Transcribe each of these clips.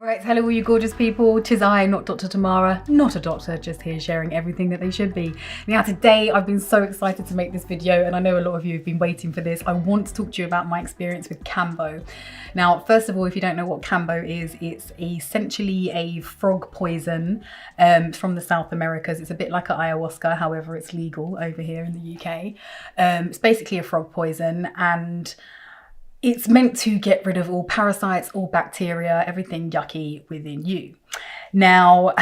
Right, hello all you gorgeous people, 'tis I, not Dr. Tamara, not a doctor, just here sharing everything that they should be. Now today I've been so excited to make this video, and I know a lot of you have been waiting for this. I want to talk to you about my experience with Kambo. Now, first of all, if you don't know what Kambo is, it's essentially a frog poison from the South Americas. It's a bit like an ayahuasca, however it's legal over here in the UK. It's basically a frog poison, and it's meant to get rid of all parasites, all bacteria, everything yucky within you. Now,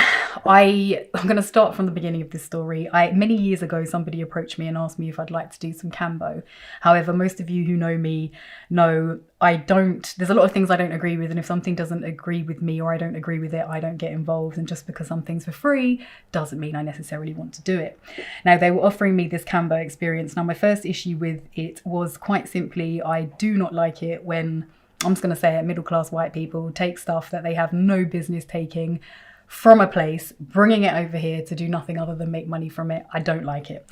I'm going to start from the beginning of this story. Many years ago, somebody approached me and asked me if I'd like to do some Kambo. However, most of you who know me know there's a lot of things I don't agree with, and if something doesn't agree with me or I don't agree with it, I don't get involved. And just because something's for free doesn't mean I necessarily want to do it. Now, they were offering me this Kambo experience. Now, my first issue with it was quite simply, I do not like it when, I'm just going to say it, middle-class white people take stuff that they have no business taking from a place, bringing it over here to do nothing other than make money from it. I don't like it.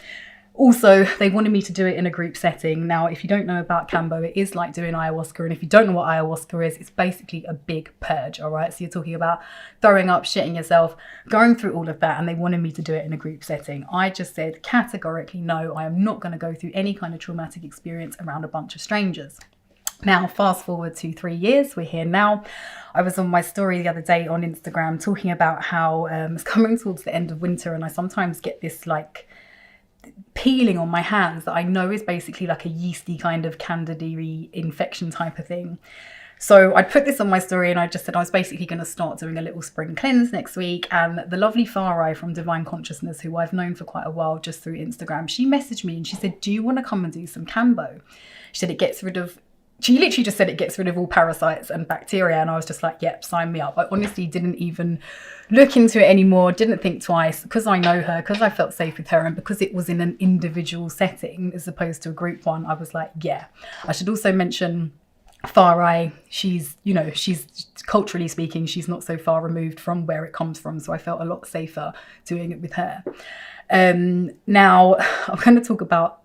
Also, they wanted me to do it in a group setting. Now, if you don't know about Kambo, it is like doing ayahuasca. And if you don't know what ayahuasca is, it's basically a big purge, all right? So you're talking about throwing up, shitting yourself, going through all of that. And they wanted me to do it in a group setting. I just said categorically, no, I am not going to go through any kind of traumatic experience around a bunch of strangers. Now, fast forward to 3 years, we're here now. I was on my story the other day on Instagram talking about how it's coming towards the end of winter, and I sometimes get this like peeling on my hands that I know is basically like a yeasty kind of candida infection type of thing. So I put this on my story and I just said I was basically going to start doing a little spring cleanse next week. And the lovely Farai from Divine Consciousness, who I've known for quite a while just through Instagram, she messaged me and she said, do you want to come and do some Kambo? She said she literally just said it gets rid of all parasites and bacteria. And I was just like, yep, sign me up. I honestly didn't even look into it anymore, didn't think twice, because I know her, because I felt safe with her, and because it was in an individual setting as opposed to a group one. I was like, yeah. I should also mention Farai, she's culturally speaking, she's not so far removed from where it comes from. So I felt a lot safer doing it with her. Now, I'm going to talk about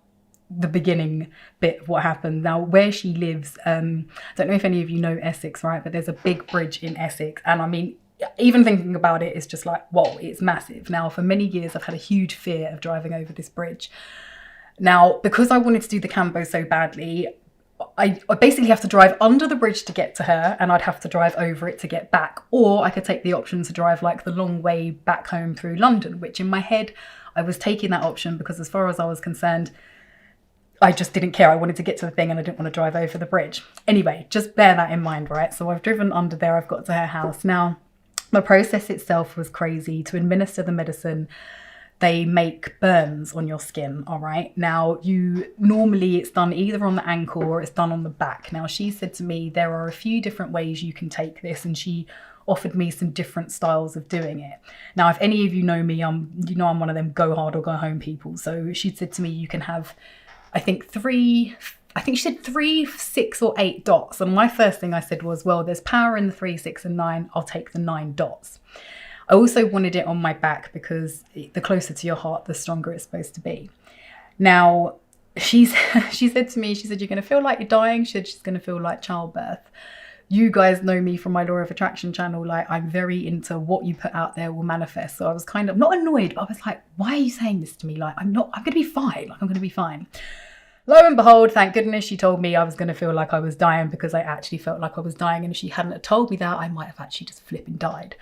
the beginning bit of what happened. Now, where she lives, I don't know if any of you know Essex, right? But there's a big bridge in Essex. And I mean, even thinking about it, it's just like, whoa, it's massive. Now, for many years, I've had a huge fear of driving over this bridge. Now, because I wanted to do the Kambo so badly, I basically have to drive under the bridge to get to her, and I'd have to drive over it to get back. Or I could take the option to drive like the long way back home through London, which in my head, I was taking that option because as far as I was concerned, I just didn't care. I wanted to get to the thing and I didn't want to drive over the bridge. Anyway, just bear that in mind, right? So I've driven under there. I've got to her house. Now, the process itself was crazy. To administer the medicine, they make burns on your skin, all right? Now, normally it's done either on the ankle or it's done on the back. Now, she said to me, there are a few different ways you can take this, and she offered me some different styles of doing it. Now, if any of you know me, I'm one of them go hard or go home people. So she said to me, you can have, I think she said 3, 6 or 8 dots. And my first thing I said was, well, there's power in the 3, 6 and 9. I'll take the 9 dots. I also wanted it on my back because the closer to your heart, the stronger it's supposed to be. Now, she said to me, she said, you're going to feel like you're dying. She said she's going to feel like childbirth. You guys know me from my Law of Attraction channel. Like, I'm very into what you put out there will manifest. So I was kind of not annoyed, but I was like, why are you saying this to me? Like, I'm going to be fine. Like, I'm going to be fine. Lo and behold, thank goodness she told me I was going to feel like I was dying, because I actually felt like I was dying. And if she hadn't have told me that, I might have actually just flipping died.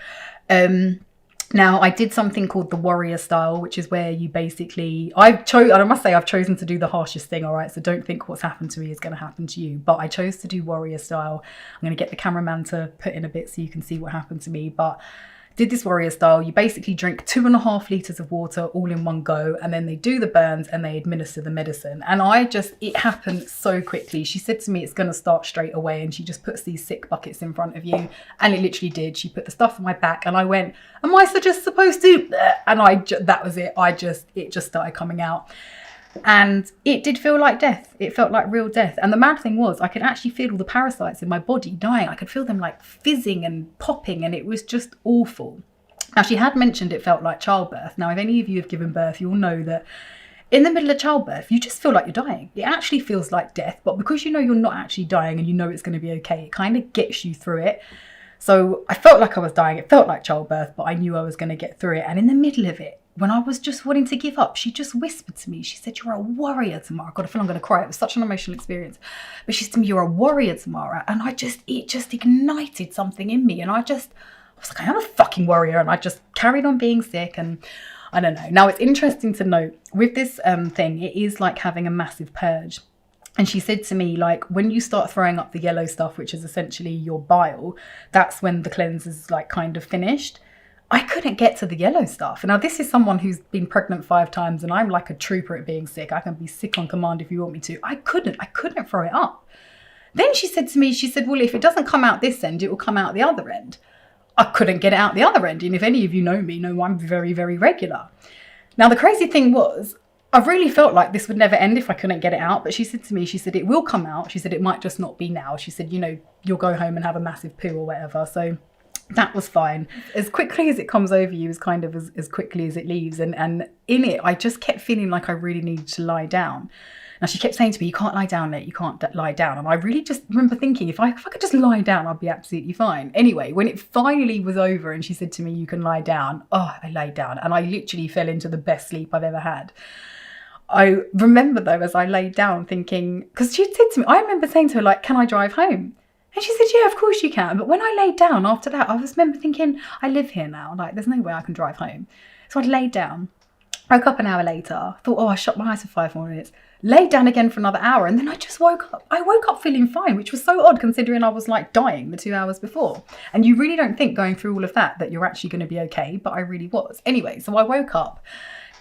Now, I did something called the warrior style, which is where you basically, I must say I've chosen to do the harshest thing, all right? So don't think what's happened to me is going to happen to you. But I chose to do warrior style. I'm going to get the cameraman to put in a bit so you can see what happened to me. But did this warrior style. You basically drink 2.5 litres of water all in one go, and then they do the burns and they administer the medicine. And it happened so quickly. She said to me, it's going to start straight away. And she just puts these sick buckets in front of you. And it literally did. She put the stuff on my back and I went, am I just supposed to? And that was it. It just started coming out. And it did feel like death. It felt like real death. And the mad thing was, I could actually feel all the parasites in my body dying. I could feel them like fizzing and popping, and it was just awful. Now, she had mentioned it felt like childbirth. Now, if any of you have given birth, you'll know that in the middle of childbirth, you just feel like you're dying. It actually feels like death, but because you know you're not actually dying and you know it's going to be okay, it kind of gets you through it. So I felt like I was dying. It felt like childbirth, but I knew I was going to get through it. And in the middle of it, when I was just wanting to give up, she just whispered to me. She said, "You're a warrior, Tamara." God, I feel I'm going to cry. It was such an emotional experience. But she said to me, "You're a warrior, Tamara." And it just ignited something in me. And I was like, I am a fucking warrior. And I just carried on being sick. And I don't know. Now, it's interesting to note with this thing, it is like having a massive purge. And she said to me, like, when you start throwing up the yellow stuff, which is essentially your bile, that's when the cleanse is like kind of finished. I couldn't get to the yellow stuff. Now, this is someone who's been pregnant 5 times and I'm like a trooper at being sick. I can be sick on command if you want me to. I couldn't throw it up. Then she said to me, she said, "Well, if it doesn't come out this end, it will come out the other end." I couldn't get it out the other end. And if any of you know me, know I'm very, very regular. Now, the crazy thing was, I really felt like this would never end if I couldn't get it out. But she said to me, she said, "It will come out." She said, "It might just not be now." She said, "You'll go home and have a massive poo or whatever." So that was fine. As quickly as it comes over you is kind of as quickly as it leaves. And in it, I just kept feeling like I really needed to lie down. Now, she kept saying to me, "You can't lie down, Nate. You can't lie down." And I really just remember thinking, if I could just lie down, I'd be absolutely fine. Anyway, when it finally was over and she said to me, "You can lie down," I laid down and I literally fell into the best sleep I've ever had. I remember though, as I laid down thinking, because she said to me, I remember saying to her, like, "Can I drive home?" And she said, "Yeah, of course you can." But when I laid down after that, I remember thinking, I live here now. Like, there's no way I can drive home. So I laid down, woke up an hour later, thought, I shut my eyes for 5 more minutes, laid down again for another hour. And then I just woke up. I woke up feeling fine, which was so odd considering I was like dying the 2 hours before. And you really don't think going through all of that you're actually going to be okay. But I really was. Anyway, so I woke up.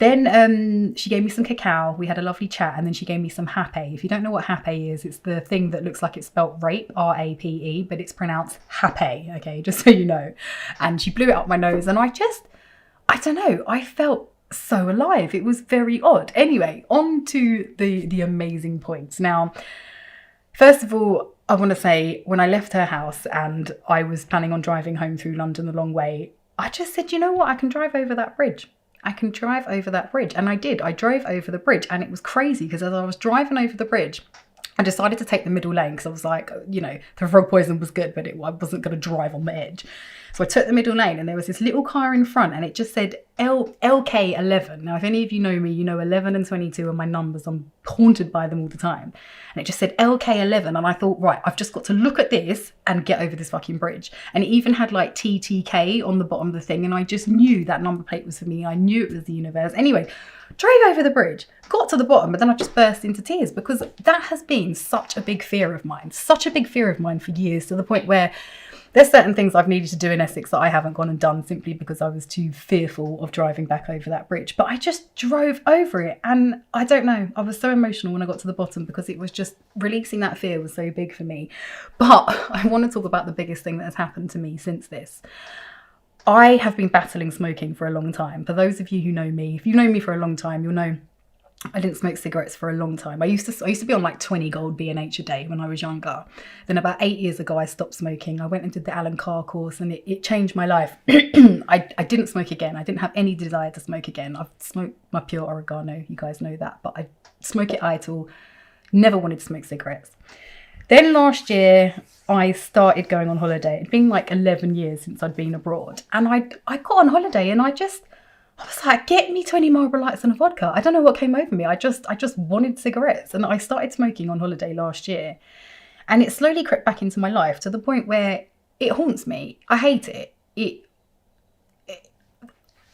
Then she gave me some cacao. We had a lovely chat, and then she gave me some hape. If you don't know what hape is, it's the thing that looks like it's spelt rape, R-A-P-E, but it's pronounced hape, okay, just so you know. And she blew it up my nose, and I don't know, I felt so alive. It was very odd. Anyway, on to the amazing points. Now, first of all, I want to say, when I left her house and I was planning on driving home through London the long way, I just said, "You know what, I can drive over that bridge. I can drive over that bridge." And I did. I drove over the bridge, and it was crazy because as I was driving over the bridge, I decided to take the middle lane because I was like, the frog poison was good, but I wasn't going to drive on the edge. So I took the middle lane, and there was this little car in front, and it just said LK11. Now, if any of you know me, you know 11 and 22 are my numbers. I'm haunted by them all the time. And it just said LK11. And I thought, right, I've just got to look at this and get over this fucking bridge. And it even had like TTK on the bottom of the thing. And I just knew that number plate was for me. I knew it was the universe. Anyway, drove over the bridge, got to the bottom, but then I just burst into tears because that has been such a big fear of mine for years, to the point where there's certain things I've needed to do in Essex that I haven't gone and done simply because I was too fearful of driving back over that bridge. But I just drove over it, and I don't know, I was so emotional when I got to the bottom because it was just, releasing that fear was so big for me. But I want to talk about the biggest thing that has happened to me since this. I have been battling smoking for a long time. For those of you who know me, if you know me for a long time, you'll know I didn't smoke cigarettes for a long time. I used to be on like 20 gold B&H a day when I was younger. Then about 8 years ago, I stopped smoking. I went and did the Alan Carr course, and it changed my life. I didn't smoke again. I didn't have any desire to smoke again. I've smoked my pure oregano. You guys know that. But I smoke it idle. Never wanted to smoke cigarettes. Then last year, I started going on holiday. It'd been like 11 years since I'd been abroad. And I got on holiday, and I was like, get me 20 Marlboro Lights and a vodka. I don't know what came over me. I just wanted cigarettes. And I started smoking on holiday last year. And it slowly crept back into my life to the point where it haunts me. I hate it.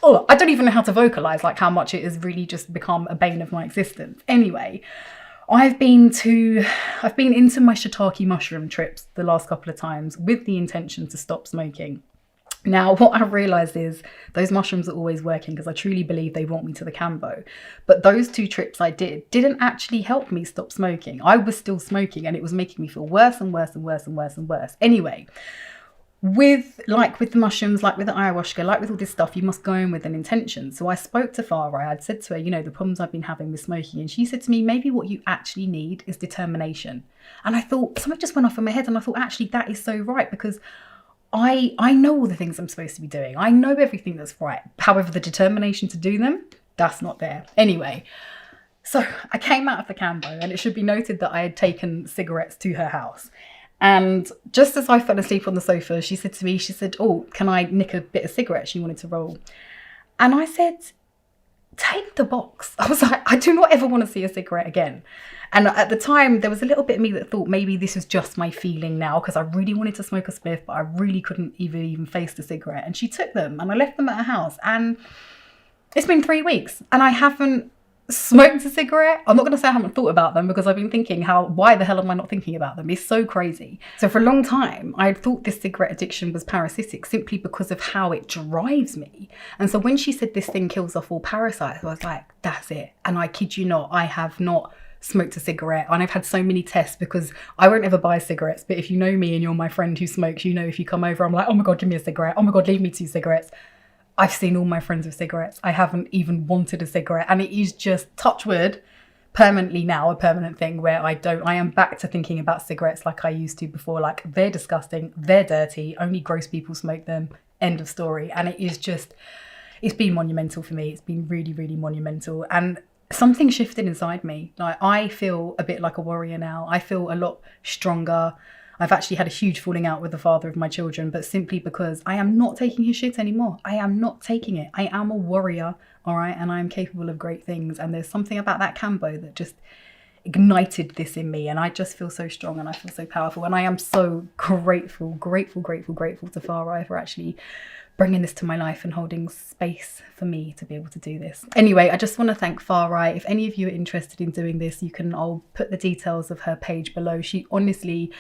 I don't even know how to vocalize like how much it has really just become a bane of my existence. Anyway, I've been into my shiitake mushroom trips the last couple of times with the intention to stop smoking. Now, what I've realised is those mushrooms are always working because I truly believe they want me to the Kambo. But those 2 trips I didn't actually help me stop smoking. I was still smoking, and it was making me feel worse and worse and worse and worse and worse. Anyway, with the mushrooms, like with the ayahuasca, like with all this stuff, you must go in with an intention. So I spoke to Farah. I'd said to her, the problems I've been having with smoking. And she said to me, maybe what you actually need is determination. And I thought, something just went off in my head. And I thought, actually, that is so right, because I know all the things I'm supposed to be doing. I know everything that's right. However, the determination to do them, that's not there. Anyway, so I came out of the Kambo, and it should be noted that I had taken cigarettes to her house. And just as I fell asleep on the sofa, she said to me, she said, oh, can I nick a bit of cigarette? She wanted to roll. And I said, take the box. I was like, I do not ever want to see a cigarette again. And at the time, there was a little bit of me that thought maybe this was just my feeling now, because I really wanted to smoke a spliff, but I really couldn't even face the cigarette. And she took them and I left them at her house. And it's been 3 weeks and I haven't smoked a cigarette. I'm not going to say I haven't thought about them, because I've been thinking why the hell am I not thinking about them? It's so crazy. So for a long time, I thought this cigarette addiction was parasitic simply because of how it drives me. And so when she said this thing kills off all parasites, I was like, that's it. And I kid you not, I have not smoked a cigarette, and I've had so many tests, because I won't ever buy cigarettes, but if you know me and you're my friend who smokes, you know, if you come over, I'm like, oh my God, give me a cigarette. Oh my God, leave me 2 cigarettes. I've seen all my friends with cigarettes. I haven't even wanted a cigarette, and it is just, touch wood, permanently now a permanent thing where I am back to thinking about cigarettes like I used to before. Like, they're disgusting, they're dirty, only gross people smoke them, end of story. And it is just, it's been monumental for me. It's been really, really monumental. And something shifted inside me. Like, I feel a bit like a warrior now. I feel a lot stronger. I've actually had a huge falling out with the father of my children, but simply because I am not taking his shit anymore. I am not taking it. I am a warrior, all right? And I am capable of great things. And there's something about that Kambo that just ignited this in me. And I just feel so strong and I feel so powerful. And I am so grateful to Farah for actually bringing this to my life and holding space for me to be able to do this. Anyway, I just want to thank Farah. If any of you are interested in doing this, I'll put the details of her page below. She honestly,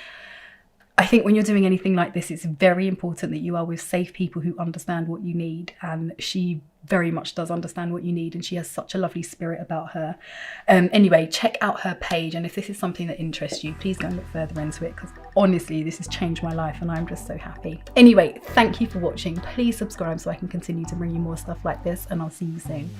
I think when you're doing anything like this, it's very important that you are with safe people who understand what you need. And she very much does understand what you need. And she has such a lovely spirit about her. Anyway, check out her page. And if this is something that interests you, please go and look further into it, because honestly, this has changed my life and I'm just so happy. Anyway, thank you for watching. Please subscribe so I can continue to bring you more stuff like this, and I'll see you soon.